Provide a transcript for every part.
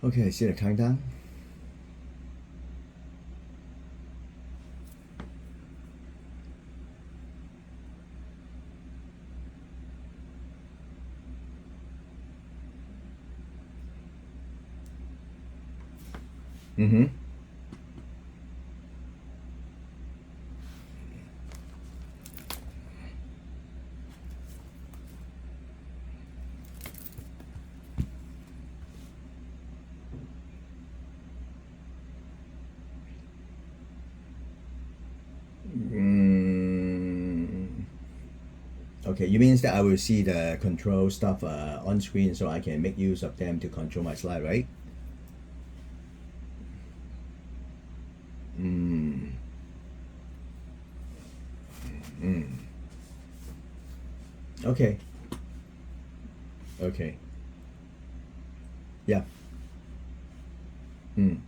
Okay, see the countdown. Mm-hmm. Mm, okay, you means that I will see the control stuff on screen so I can make use of them to control my slide, right? Mm, mm. Okay, okay, yeah. Mm,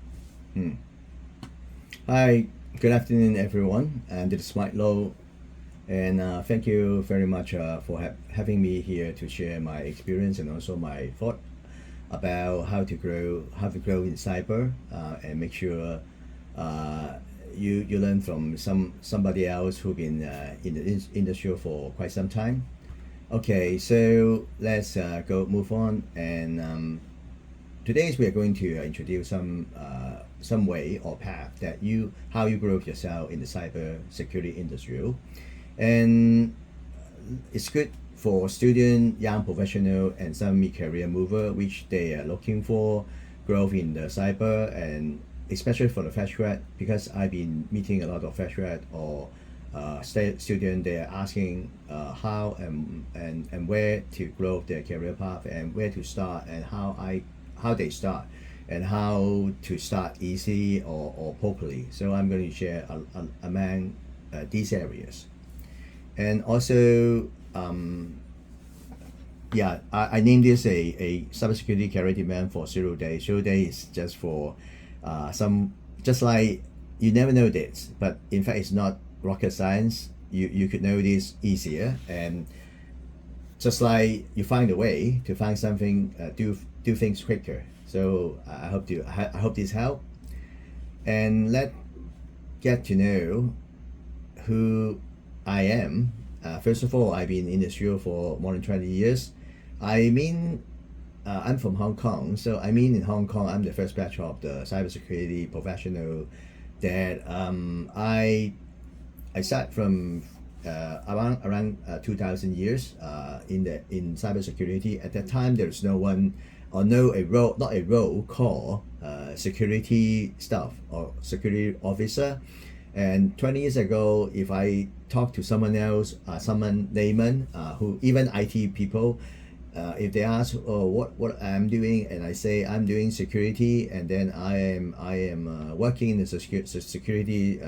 mm. Hi, good afternoon, everyone. This is Mike Low, and thank you very much for having me here to share my experience and also my thought about how to grow in cyber and make sure uh, you learn from somebody else who been in the industry for quite some time. Okay, so let's go move on, and today we are going to introduce some way or path that you how you grow yourself in the cyber security industry, and it's good for student, young professional, and some mid-career mover, which they are looking for growth in the cyber, and especially for the fresh grad, because I've been meeting a lot of fresh grad or student. They are asking how and where to grow their career path and where to start and how they start and how to start easy or properly. So I'm going to share among these areas. And also, yeah, I named this a cybersecurity career demand for 0 days. 0 days is just for just like you never know this, but in fact, it's not rocket science. You could know this easier, and just like you find a way to find something, do things quicker. So I hope this help, and let get to know who I am. First of all, I've been in this field for more than 20 years. I mean, I'm from Hong Kong, so I mean, in Hong Kong, I'm the first batch of the cybersecurity professional that I start from around 2000 years in cybersecurity. At that time, there's no one or no a role not a role called security staff or security officer. And 20 years ago, if I talk to someone else, someone layman, who even IT people, if they ask, oh, what I'm doing, and I say I'm doing security, and then I am working in the security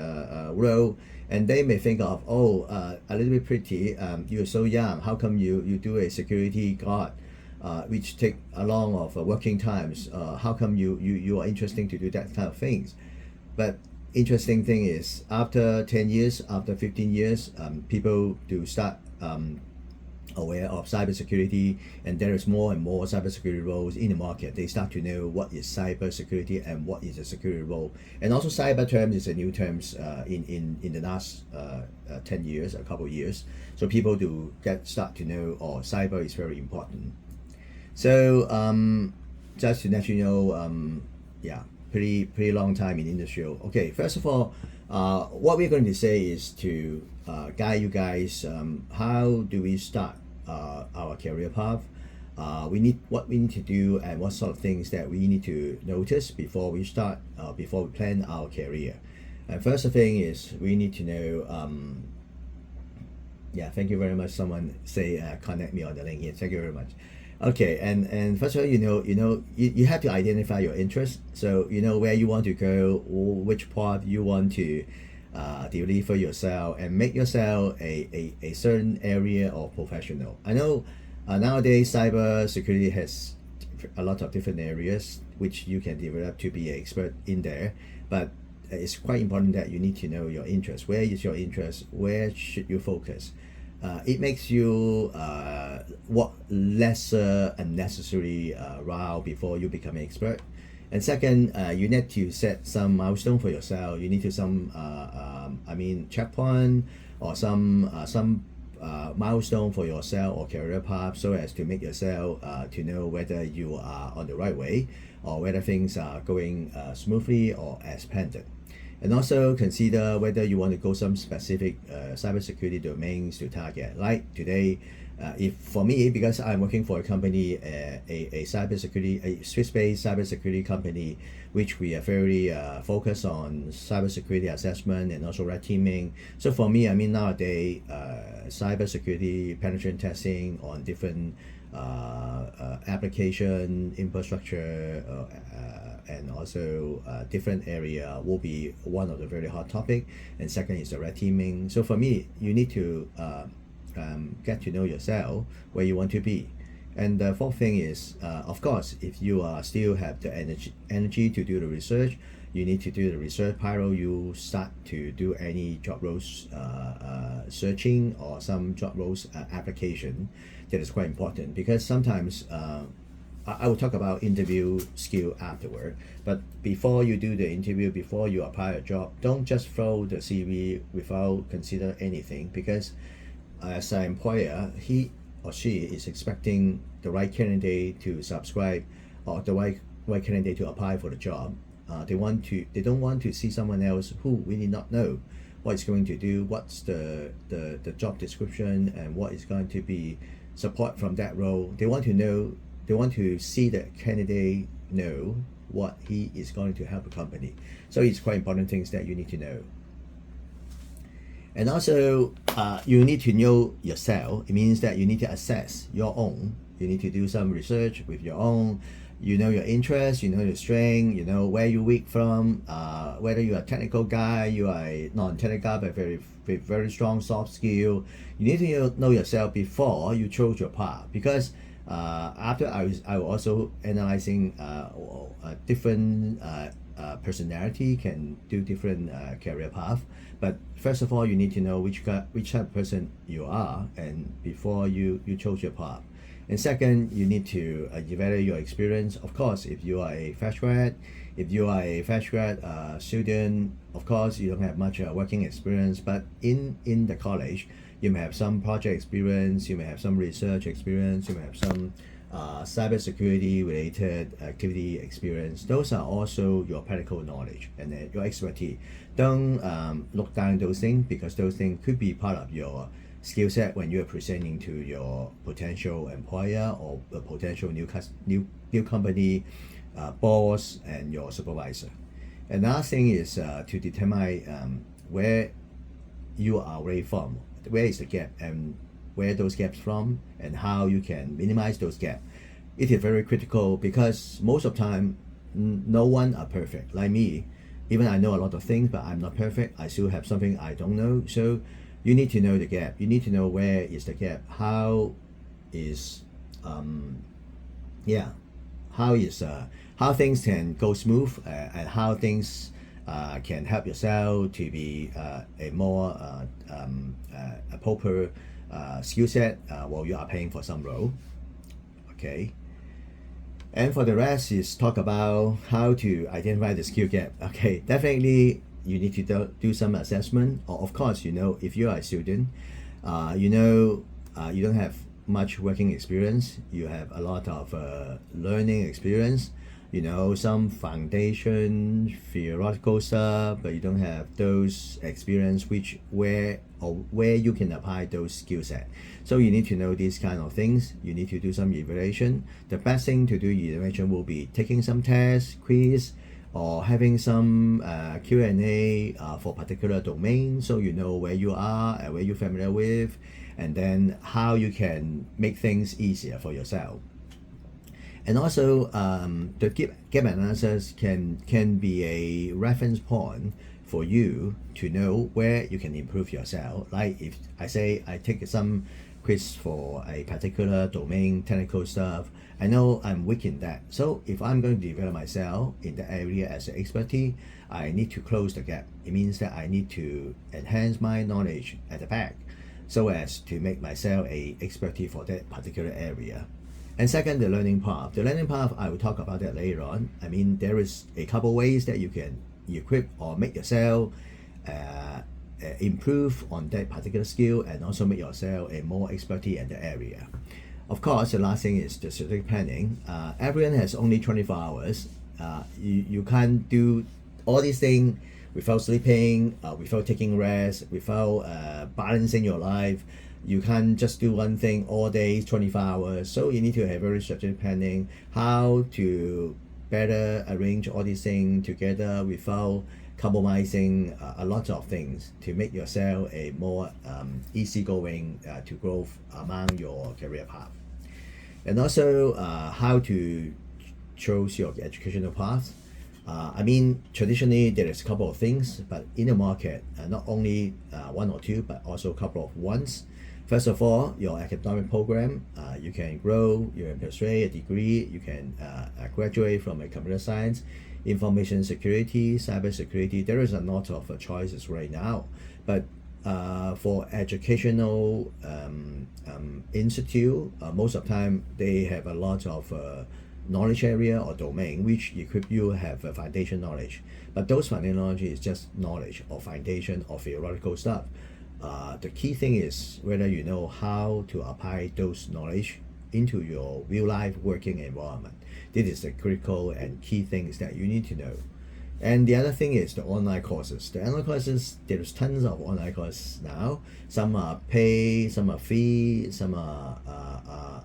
role, and they may think of, oh, a little bit pretty. You're so young. How come you do a security guard, which take a long of working times? How come you are interesting to do that kind of things? But interesting thing is, after 10 years, after 15 years, people do start aware of cybersecurity, and there is more and more cybersecurity roles in the market. They start to know what is cybersecurity and what is a security role. And also, cyber terms is a new terms in the last 10 years, a couple of years. So people do start to know, oh, cyber is very important. So just to let you know, yeah, pretty long time in industry. Okay, first of all, what we're going to say is to guide you guys. How do we start our career path? What we need to do and what sort of things that we need to notice before we start, before we plan our career. And first thing is we need to know. Yeah, thank you very much. Someone say connect me on the LinkedIn. Thank you very much. Okay, and first of all, you have to identify your interest. So you know where you want to go, or which part you want to deliver yourself, and make yourself a certain area of professional. I know nowadays cyber security has a lot of different areas which you can develop to be an expert in there, but it's quite important that you need to know your interest. Where is your interest? Where should you focus? It makes you what lesser unnecessary route before you become an expert. And second, you need to set some milestone for yourself. You need to checkpoint or some milestone for yourself or career path, so as to make yourself to know whether you are on the right way or whether things are going smoothly or as planned. And also consider whether you want to go some specific cybersecurity domains to target. Like today, if for me, because I'm working for a company, a cybersecurity, a Swiss-based cybersecurity company, which we are very focused on cybersecurity assessment and also red teaming. So for me, nowadays, cybersecurity penetration testing on different application infrastructure and also different area will be one of the very hot topic. And second is the red teaming. So for me, you need to get to know yourself where you want to be. And the fourth thing is, of course, if you still have the energy to do the research, you need to do the research prior you start to do any job roles searching or some job roles application. That is quite important, because sometimes I will talk about interview skill afterward. But before you do the interview, before you apply a job, don't just throw the CV without consider anything, because as an employer, he or she is expecting the right candidate to subscribe or the right candidate to apply for the job. They don't want to see someone else who really not know what it's going to do, what's the job description, and what is going to be support from that role. They want to see the candidate know what he is going to help the company. So it's quite important things that you need to know. And also, you need to know yourself. It means that you need to assess your own. You need to do some research with your own. You know your interests, you know your strength, you know where you weak from, whether you are a technical guy, you are a non-technical but very strong soft skill. You need to know yourself before you choose your path, because after I was also analyzing different personality can do different career path. But first of all, you need to know which type of person you are, and before you chose your path. And second, you need to evaluate your experience. Of course, if you are a fresh grad student, of course you don't have much working experience, but in the college you may have some project experience, you may have some research experience, you may have some cybersecurity related activity experience. Those are also your practical knowledge and your expertise. Don't look down those things, because those things could be part of your skill set when you're presenting to your potential employer or a potential new company boss and your supervisor. Another thing is to determine where you are away from, where is the gap, and where those gaps from, and how you can minimize those gaps. It is very critical, because most of the time no one are perfect. Like me, even I know a lot of things, but I'm not perfect. I still have something I don't know. So you need to know the gap. You need to know where is the gap. How things can go smooth, and how things can help yourself to be a more proper skill set while you are paying for some role. Okay. And for the rest is talk about how to identify the skill gap. Okay, definitely you need to do some assessment. Or of course, if you are a student, you don't have much working experience. You have a lot of learning experience, some foundation theoretical stuff, but you don't have those experience where you can apply those skill set. So you need to know these kind of things. You need to do some evaluation. The best thing to do evaluation will be taking some tests, quiz, or having some Q&A for particular domain, so you know where you are and where you're familiar with, and then how you can make things easier for yourself. And also, the gap analysis can be a reference point for you to know where you can improve yourself. Like if I say I take some quiz for a particular domain, technical stuff, I know I'm weak in that. So if I'm going to develop myself in the area as an expertise, I need to close the gap. It means that I need to enhance my knowledge at the back, so as to make myself a expertise for that particular area. And second, the learning path. The learning path, I will talk about that later on. I mean, there is a couple ways that you can equip or make yourself improve on that particular skill, and also make yourself a more expertise in the area. Of course, the last thing is the strategic planning. Everyone has only 24 hours. You can't do all these things without sleeping, without taking rest, without balancing your life. You can't just do one thing all day, 24 hours. So you need to have very strategic planning, how to better arrange all these things together without compromising a lot of things to make yourself a more easygoing to growth among your career path. And also how to choose your educational path. I mean, traditionally there is a couple of things, but in the market, not only one or two, but also a couple of ones. First of all, your academic program, you can grow, you can pursue a degree, you can graduate from a computer science, information security, cyber security. There is a lot of choices right now, but for educational institute, most of the time they have a lot of knowledge area or domain which equip you have a foundation knowledge, but those foundation knowledge is just knowledge or foundation or theoretical stuff. The key thing is whether you know how to apply those knowledge into your real life working environment. This is the critical and key things that you need to know. And the other thing is the online courses. The online courses, there's tons of online courses now. Some are pay, some are free, some are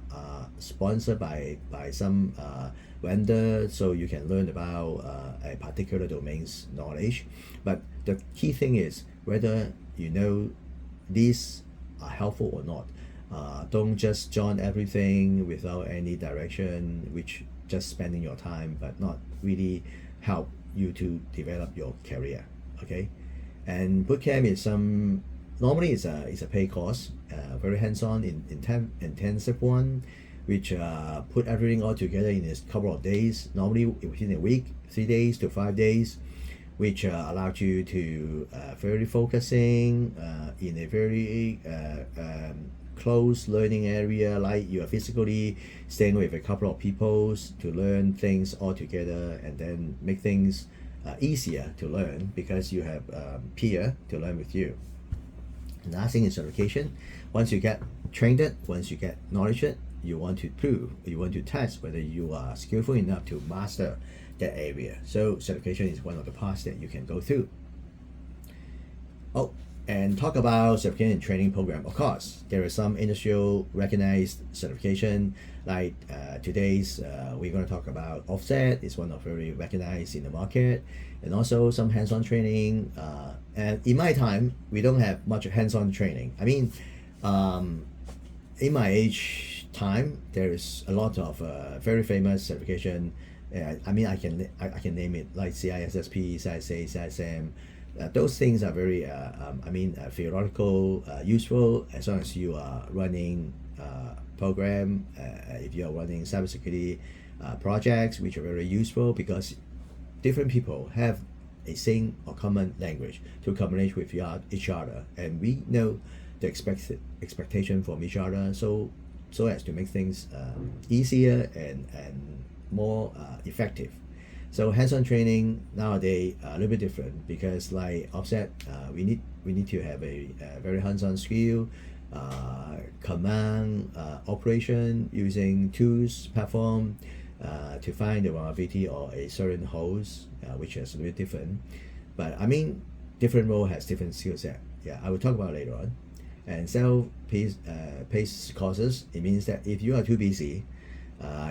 sponsored by some vendor, so you can learn about a particular domain's knowledge. But the key thing is whether you know these are helpful or not. Don't just join everything without any direction, which just spending your time but not really help you to develop your career. Okay, and bootcamp is normally it's a paid course, very hands-on, intensive one, which put everything all together in a couple of days, normally within a week, 3 days to 5 days, which allowed you to very focusing in a very close learning area, like you are physically staying with a couple of people to learn things all together, and then make things easier to learn because you have peer to learn with you. And last thing is certification. Once you get trained it, once you get knowledge it, you want to prove, you want to test whether you are skillful enough to master that area. So certification is one of the paths that you can go through. Oh, and talk about certification and training program. Of course, there is some industrial recognized certification. Like today's, we're going to talk about Offset. It's one of very recognized in the market, and also some hands-on training. And in my time, we don't have much hands-on training. I mean, in my age time, there is a lot of very famous certification. I mean, I can name it like CISSP, CISA, CISM. Those things are very, theoretical, useful as long as you are running program. If you are running cybersecurity projects, which are very useful because different people have a same or common language to communicate with each other, and we know the expectation from each other, so as to make things easier and more effective. So hands-on training nowadays a little bit different because like Offset, we need to have a very hands-on skill, command operation using tools platform to find the vulnerability or a certain host, which is a little bit different. But I mean, different role has different skill set. Yeah, I will talk about it later on. And self-paced courses, it means that if you are too busy,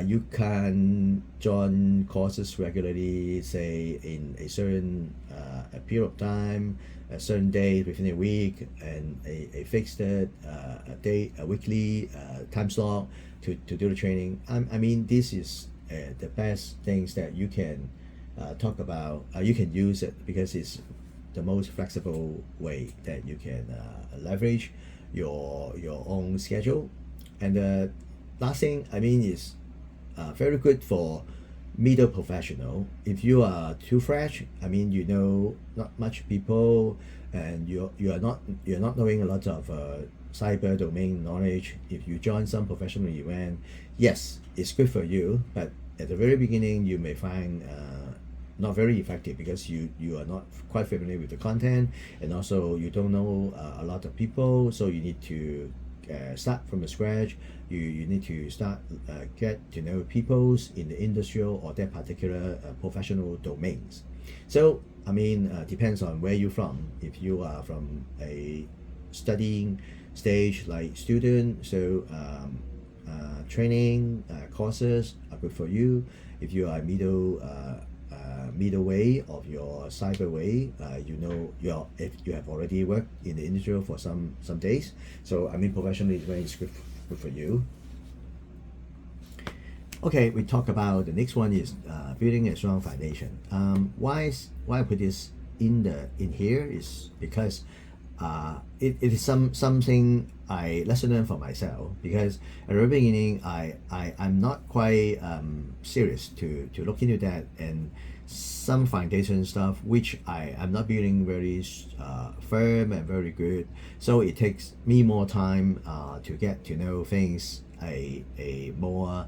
you can join courses regularly, say in a certain a period of time, a certain day within a week, and a fixed a day, a weekly time slot to do the training. I mean, this is the best things that you can talk about. You can use it because it's the most flexible way that you can leverage your own schedule. And the last thing I mean is very good for middle professional. If you are too fresh, I mean, you know not much people, and you're not knowing a lot of cyber domain knowledge, if you join some professional event, yes, it's good for you, but at the very beginning you may find not very effective because you are not quite familiar with the content, and also you don't know a lot of people, so you need to start from the scratch. You need to start get to know peoples in the industrial or that particular professional domains. So I mean, depends on where you're from. If you are from a studying stage like student, so training courses are good for you. If you are middle way of your cyber way, you know, if you have already worked in the industry for some days, so I mean professionally it's very good for you. Okay, we talk about the next one is building a strong foundation. Why I put this in here is because it is something I lesson learned for myself, because at the very beginning I'm not quite serious to look into that, and some foundation stuff which I'm not building very firm and very good, so it takes me more time to get to know things a more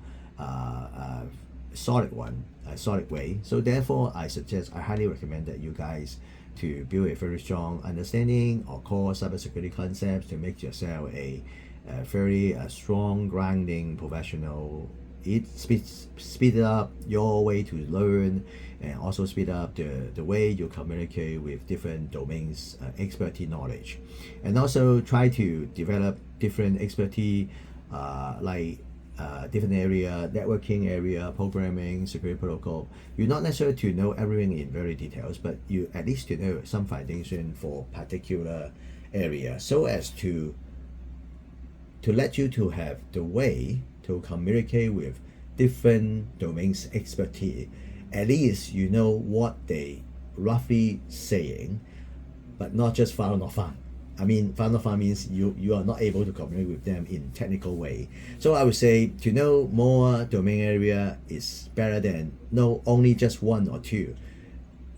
solid way. So therefore I highly recommend that you guys to build a very strong understanding or core cybersecurity concepts to make yourself a very strong grounding professional. It speed up your way to learn, and also speed up the way you communicate with different domains expertise knowledge, and also try to develop different expertise like different area, networking area, programming, security protocol. You're not necessarily to know everything in very details, but you at least to know some foundation for particular area, so as to let you to have the way to communicate with different domains expertise. At least you know what they roughly saying, but not just found or found. I mean, found or found means you are not able to communicate with them in technical way. So I would say to know more domain area is better than know only just one or two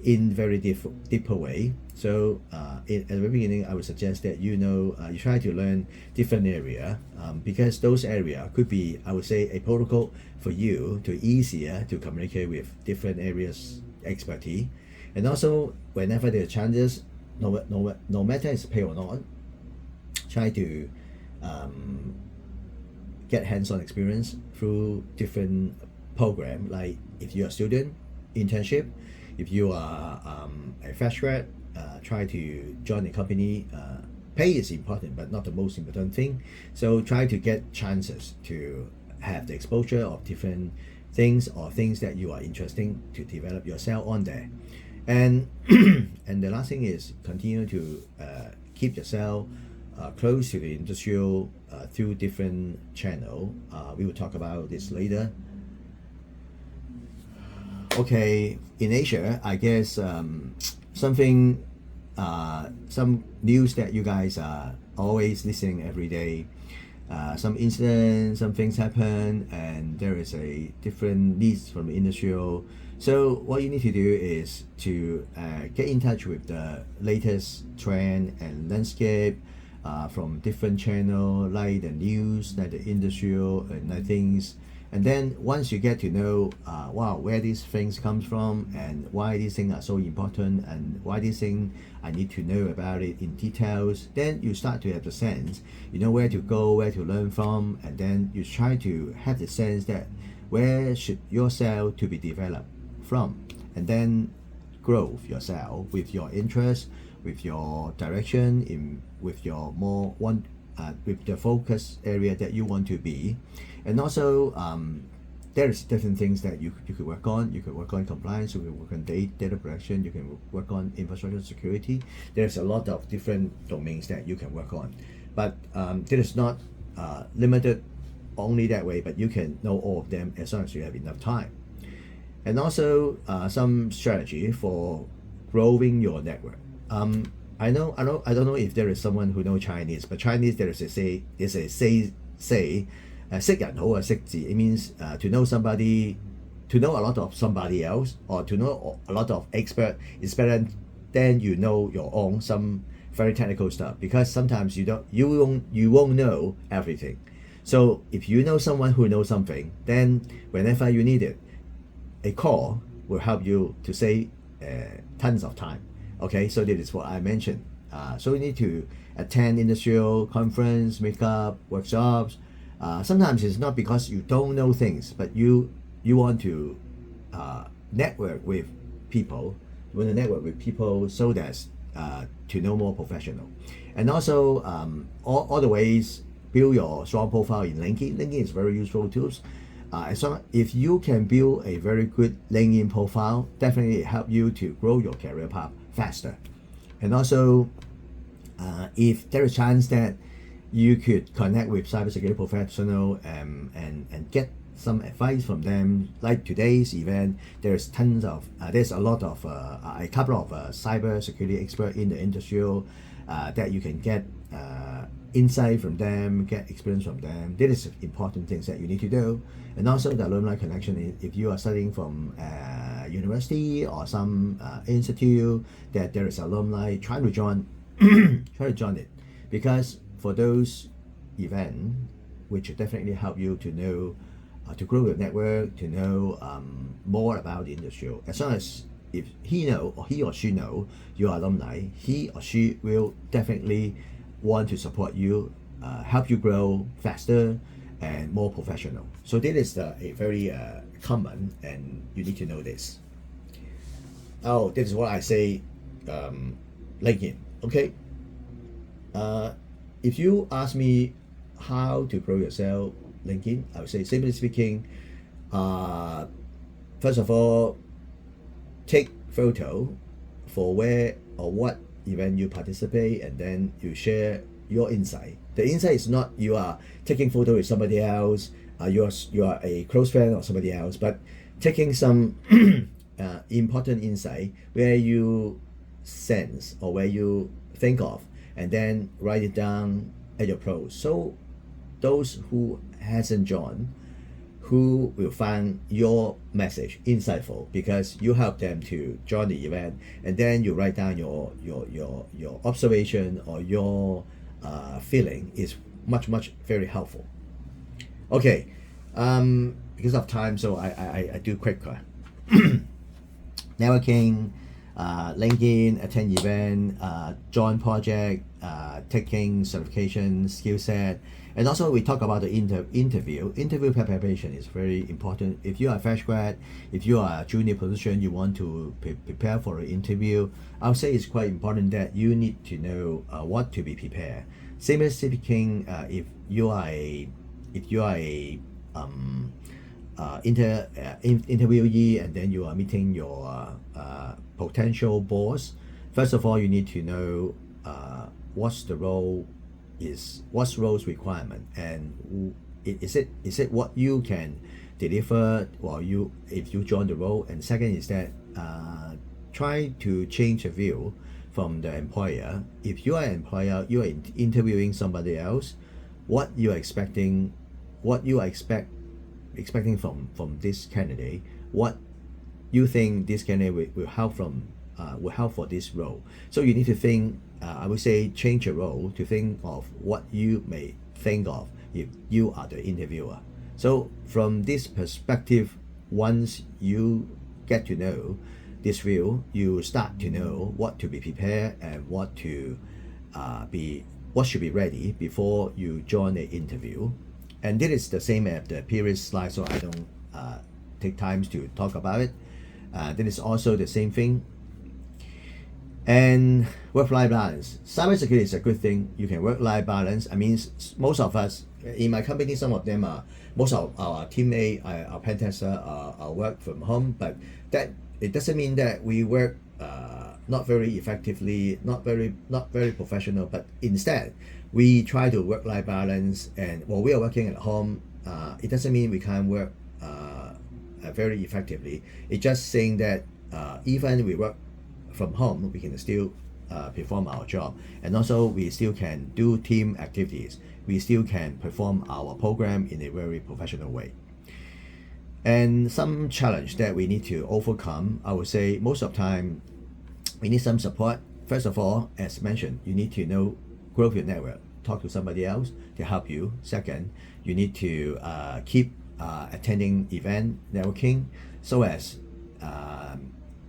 in very deeper way. So at the very beginning, I would suggest that you try to learn different area, because those area could be, I would say, a protocol for you to easier to communicate with different areas expertise. And also whenever there are challenges, no matter it's pay or not, try to get hands-on experience through different program. Like if you're a student, internship. If you are a fresh grad, try to join a company. Pay is important, but not the most important thing. So try to get chances to have the exposure of different things or things that you are interesting to develop yourself on there. And and the last thing is continue to keep yourself close to the industrial through different channel. We will talk about this later. Okay, in Asia, I guess something, some news that you guys are always listening every day. Some incidents, some things happen, and there is a different needs from the industrial. So what you need to do is to get in touch with the latest trend and landscape from different channel, like the news, like the industrial, and like things. And then once you get to know where these things comes from and why these things are so important and why these things I need to know about it in details, then you start to have the sense, you know where to go, where to learn from, and then you try to have the sense that where should yourself to be developed from, and then grow yourself with your interest, with your direction, with your more with the focus area that you want to be. And also there's different things that you could work on. You could work on compliance, you could work on data protection, you can work on infrastructure security. There's a lot of different domains that you can work on, but it is not limited only that way, but you can know all of them as long as you have enough time. And also some strategy for growing your network. I don't know if there is someone who know Chinese, but Chinese there is a say 識人好啊識字. It means to know somebody, to know a lot of somebody else, or to know a lot of expert is better than you know your own some very technical stuff, because sometimes you won't know everything. So if you know someone who knows something, then whenever you need it, a call will help you to save tons of time. Okay, so this is what I mentioned. So you need to attend industrial conference, makeup workshops. Sometimes it's not because you don't know things, but you want to network with people. You want to network with people so that to know more professional. And also all the ways build your strong profile in LinkedIn. LinkedIn is very useful tools. So if you can build a very good LinkedIn profile, definitely help you to grow your career path faster. And also, if there is a chance that you could connect with cybersecurity professional and get some advice from them, like today's event, there's a lot of a couple of cybersecurity experts in the industry that you can get insight from them, get experience from them. This is important things that you need to do. And also the alumni connection, if you are studying from university or some institute that there is alumni, try to join it, because for those events which will definitely help you to know to grow your network, to know more about the industry. As long as if he or she know your alumni, he or she will definitely want to support you, help you grow faster and more professional. So this is a very common, and you need to know this. Oh, this is what I say, LinkedIn. Okay. If you ask me how to grow yourself, LinkedIn, I would say, simply speaking, first of all, take photo for where or what event you participate, and then you share your insight. The insight is not you are taking photo with somebody else, you are a close friend or somebody else, but taking some important insight where you sense or where you think of, and then write it down at your post. So those who hasn't joined, who will find your message insightful, because you help them to join the event, and then you write down your observation or your feeling is much very helpful. Okay, because of time, so I do quick networking, LinkedIn, attend event, join project, taking certification, skill set. And also we talk about the interview preparation is very important. If you are a fresh grad, if you are a junior position, you want to prepare for an interview, I would say it's quite important that you need to know what to be prepared. Same speaking, if you are a interviewee, and then you are meeting your potential boss. First of all, you need to know what's role's requirement, and is it what you can deliver while if you join the role. And second is that try to change the view from the employer. If you are an employer, you are interviewing somebody else, what you are expecting from this candidate, what you think this candidate will help for this role. So you need to think, I would say, change your role to think of what you may think of if you are the interviewer. So from this perspective, once you get to know this view, you start to know what to be prepared and what should be ready before you join the interview. And this is the same as the previous slide, so I don't take time to talk about it. This is also the same thing. And work-life balance. Cybersecurity is a good thing. You can work-life balance. I mean, most of us in my company, some of them most of our teammates, our pen tester are work from home, but that it doesn't mean that we work not very effectively, not very professional. But instead, we try to work-life balance, and while we are working at home, it doesn't mean we can't work very effectively. It's just saying that even we work from home, we can still perform our job, and also we still can do team activities. We still can perform our program in a very professional way. And some challenge that we need to overcome, I would say most of the time we need some support first of all, as mentioned, you need to know, grow your network, talk to somebody else to help you. Second, you need to keep attending event networking, so as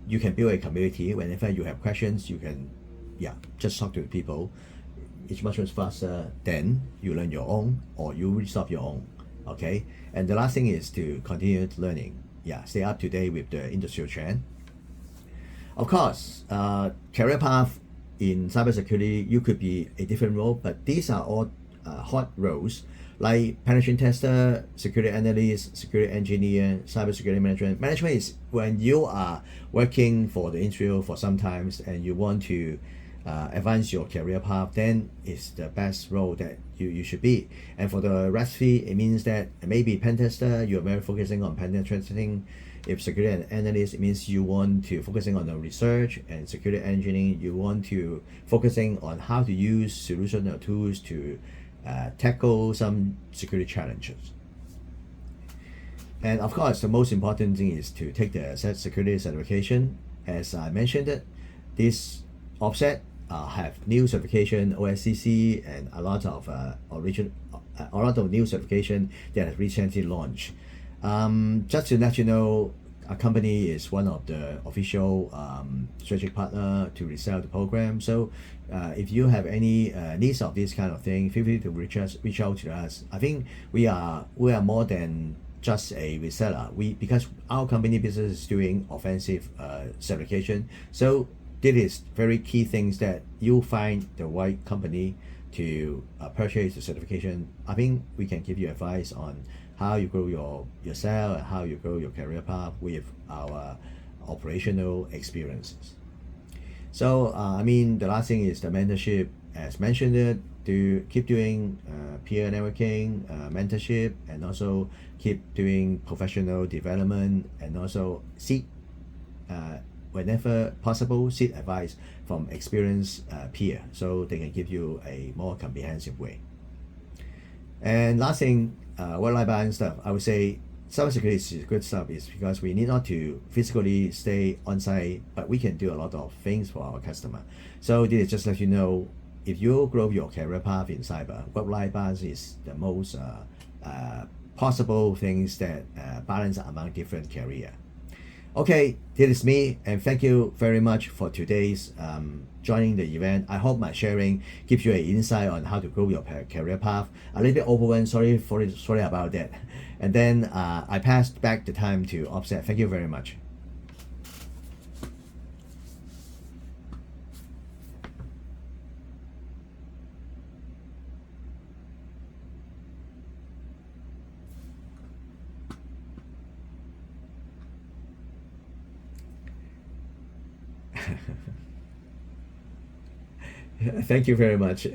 you can build a community. Whenever you have questions, you can, yeah, just talk to people. It's much faster than you learn your own or you resolve your own. Okay, and the last thing is to continue learning. Yeah, stay up to date with the industrial trend. Of course, career path in cybersecurity, you could be a different role, but these are all hot roles like penetration tester, security analyst, security engineer, cybersecurity management. Management is when you are working for the industry for some times and you want to advance your career path, then it's the best role that you should be. And for the rest fee, it means that maybe pen tester, you're very focusing on pen testing. If security analyst, it means you want to focusing on the research, and security engineering, you want to focusing on how to use solution or tools to tackle some security challenges. And of course, the most important thing is to take the security certification. As I mentioned it, this offset have new certification, OSCC, and a lot of a lot of new certification that has recently launched. Just to let you know, our company is one of the official strategic partner to resell the program. So if you have any needs of this kind of thing, feel free to reach out to us. I think we are more than just a reseller. Because our company business is doing offensive certification. So this is very key things that you find the right company to purchase the certification. I think we can give you advice on how you grow yourself and how you grow your career path with our operational experiences. So I mean, the last thing is the mentorship. As mentioned it, to keep doing peer networking, mentorship, and also keep doing professional development, and also seek whenever possible, seek advice from experienced peer, so they can give you a more comprehensive way. And last thing, work-life balance stuff, I would say cybersecurity is good stuff is because we need not to physically stay on site, but we can do a lot of things for our customer. So this is just let you know, if you grow your career path in cyber, work-life balance is the most possible things that balance among different career. Okay, this is me, and thank you very much for today's joining the event. I hope my sharing gives you an insight on how to grow your career path. A little bit overwhelmed, sorry about that. And then I passed back the time to Offset. Thank you very much. Thank you very much.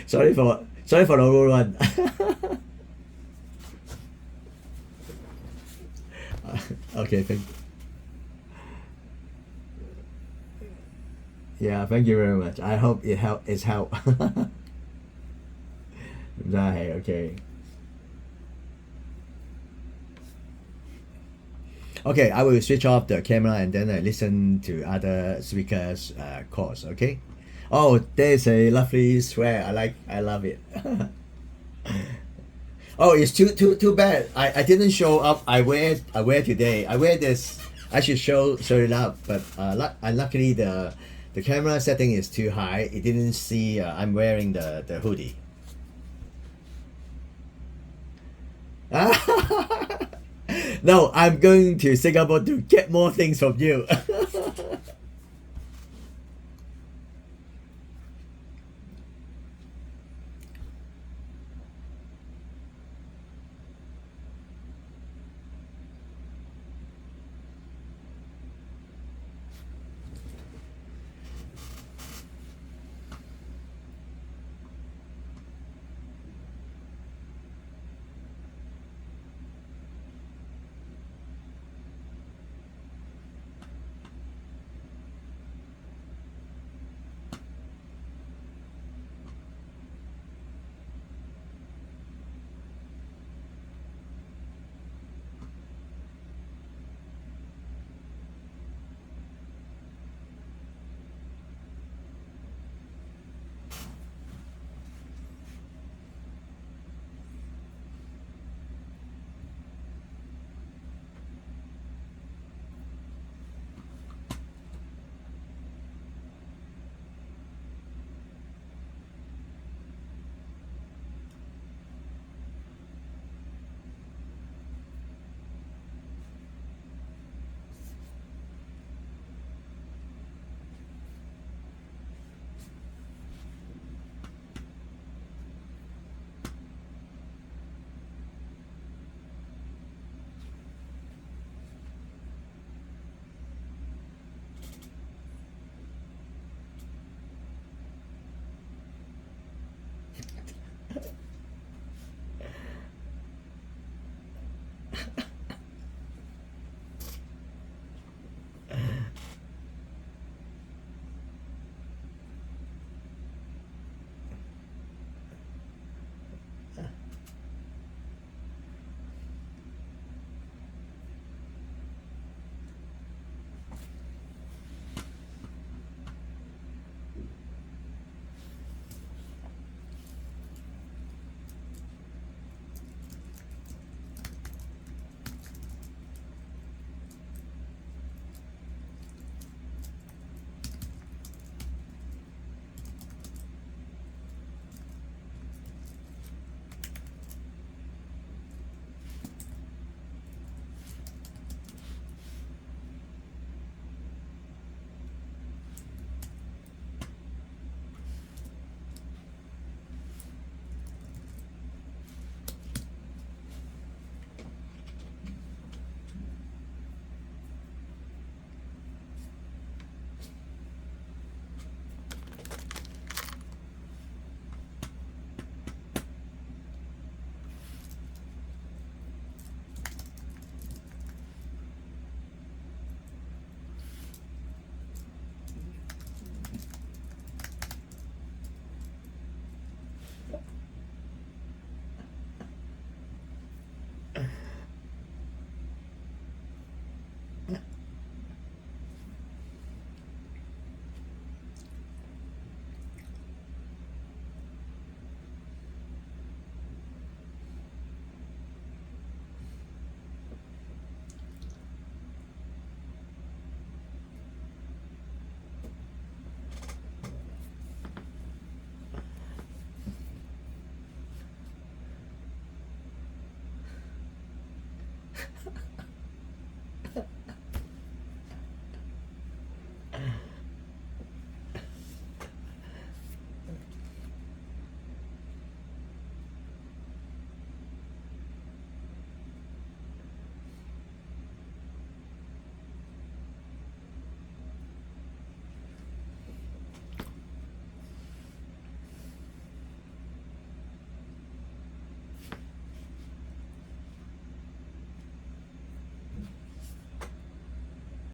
sorry for the overrun. Okay, yeah, thank you very much. I hope it's help. Right, okay. Okay, I will switch off the camera and then I listen to other speakers' calls. Okay. Oh, there's a lovely swear. I love it. Oh, it's too bad. I didn't show up. I wear today. I wear this. I should show it up, but luckily the camera setting is too high. It didn't see I'm wearing the hoodie. No, I'm going to Singapore to get more things from you.